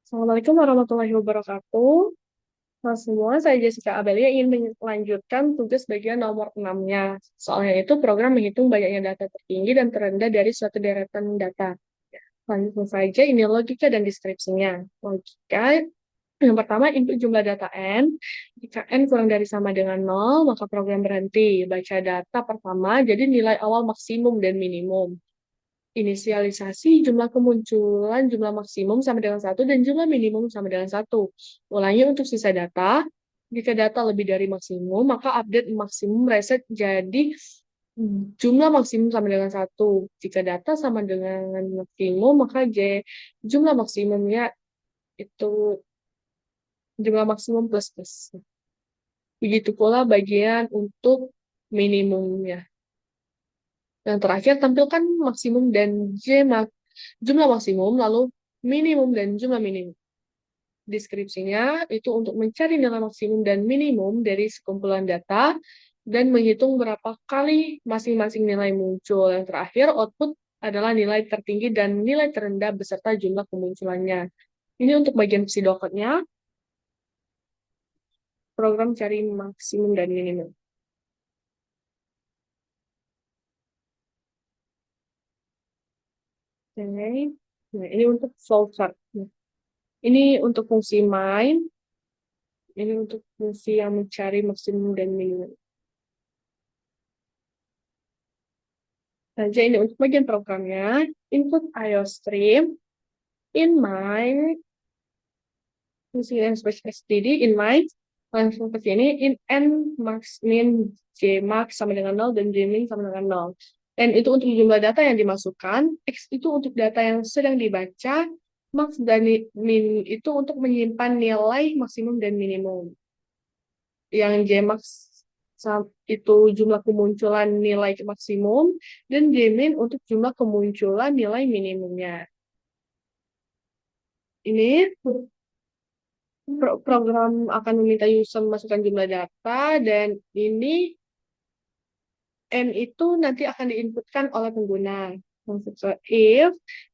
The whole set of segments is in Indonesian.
Assalamualaikum warahmatullahi wabarakatuh. Nah, semua, saya Jessica Abelia ingin melanjutkan tugas bagian nomor 6-nya. Soalnya itu program menghitung banyaknya data tertinggi dan terendah dari suatu deretan data. Langsung saja, ini logika dan deskripsinya. Logika, yang pertama, input jumlah data N. Jika N kurang dari sama dengan 0, maka program berhenti. Baca data pertama, jadi nilai awal maksimum dan minimum. Inisialisasi jumlah kemunculan jumlah maksimum sama dengan satu dan jumlah minimum sama dengan satu. Ulangi untuk sisa data. Jika data lebih dari maksimum, maka update maksimum reset jadi jumlah maksimum sama dengan satu. Jika data sama dengan maksimum, maka jumlah maksimumnya itu jumlah maksimum plus plus. Begitu pula bagian untuk minimumnya. Yang terakhir, tampilkan maksimum dan jumlah maksimum, lalu minimum dan jumlah minimum. Deskripsinya itu untuk mencari nilai maksimum dan minimum dari sekumpulan data dan menghitung berapa kali masing-masing nilai muncul. Yang terakhir, output adalah nilai tertinggi dan nilai terendah beserta jumlah kemunculannya. Ini untuk bagian psidokotnya, program cari maksimum dan minimum. Oke. Nah, ini untuk flowchart. Ini untuk fungsi main, ini untuk fungsi yang mencari maksimum dan minimum. Saja ini untuk bagian programnya. Input IOStream, in mind, fungsi yang special STD, in mind, langsung ke sini, in n max min j max sama dengan 0 dan j min sama dengan 0. Dan itu untuk jumlah data yang dimasukkan, x itu untuk data yang sedang dibaca, max dan min itu untuk menyimpan nilai maksimum dan minimum. Yang Jmax itu jumlah kemunculan nilai maksimum dan Jmin untuk jumlah kemunculan nilai minimumnya. Ini program akan meminta user memasukkan jumlah data dan ini N itu nanti akan diinputkan oleh pengguna. Maksudnya,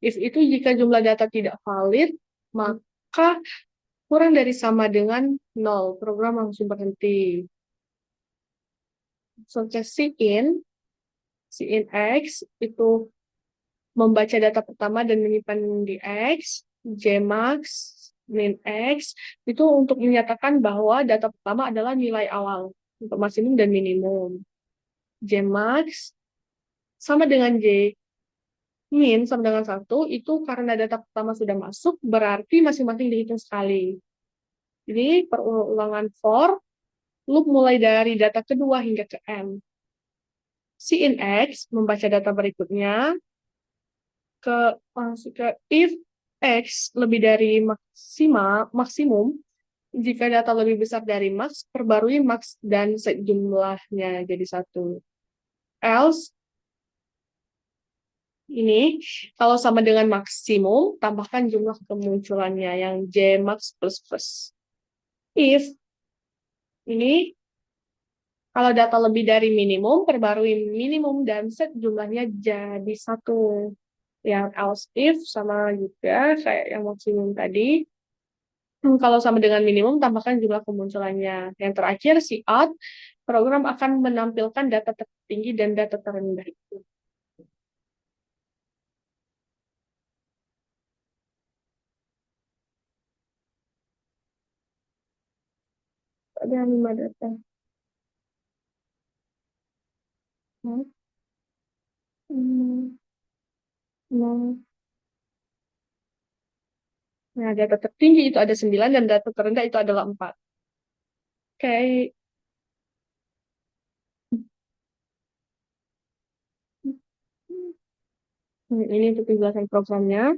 if itu jika jumlah data tidak valid, maka kurang dari sama dengan 0, program langsung berhenti. Seperti X itu membaca data pertama dan menyimpan di X, Jmax, min X, itu untuk menyatakan bahwa data pertama adalah nilai awal untuk maksimum dan minimum. Jmax sama dengan J min sama dengan 1, itu karena data pertama sudah masuk, berarti masing-masing dihitung sekali. Jadi perulangan for, loop mulai dari data kedua hingga ke M. In X membaca data berikutnya, masuk ke if X lebih dari maksimum, jika data lebih besar dari max, perbarui max dan sejumlahnya jadi satu. Else, ini kalau sama dengan maksimum, tambahkan jumlah kemunculannya yang J max plus plus. If, ini kalau data lebih dari minimum, perbarui minimum dan set jumlahnya jadi satu. Yang else if sama juga kayak yang maksimum tadi. Kalau sama dengan minimum, tambahkan jumlah kemunculannya. Yang terakhir, si out, program akan menampilkan data tertinggi dan data terendah. Ada 5 data. Hmm. Hmm. Hmm. Nah, data tertinggi itu ada 9 dan data terendah itu adalah 4. Oke. Ini untuk penjelasan programnya.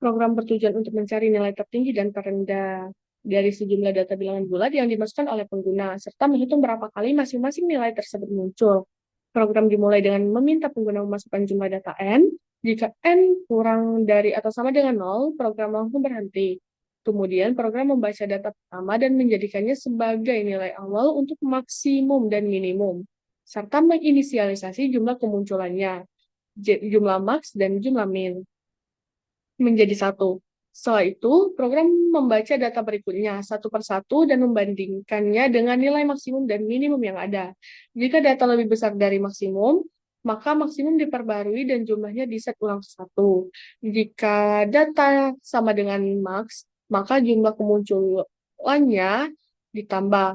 Program bertujuan untuk mencari nilai tertinggi dan terendah dari sejumlah data bilangan bulat yang dimasukkan oleh pengguna, serta menghitung berapa kali masing-masing nilai tersebut muncul. Program dimulai dengan meminta pengguna memasukkan jumlah data N. Jika N kurang dari atau sama dengan 0, program langsung berhenti. Kemudian program membaca data pertama dan menjadikannya sebagai nilai awal untuk maksimum dan minimum, serta menginisialisasi jumlah kemunculannya, jumlah max dan jumlah min. menjadi satu. Setelah itu, program membaca data berikutnya satu per satu dan membandingkannya dengan nilai maksimum dan minimum yang ada. Jika data lebih besar dari maksimum, maka maksimum diperbarui dan jumlahnya diset ulang ke satu. Jika data sama dengan max, maka jumlah kemunculannya ditambah.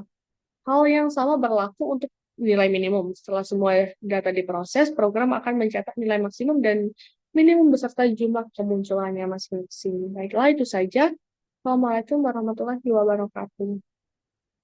Hal yang sama berlaku untuk nilai minimum. Setelah semua data diproses, program akan mencetak nilai maksimum dan minimum beserta jumlah kemunculannya masing-masing. Baiklah, itu saja. Assalamualaikum warahmatullahi wabarakatuh.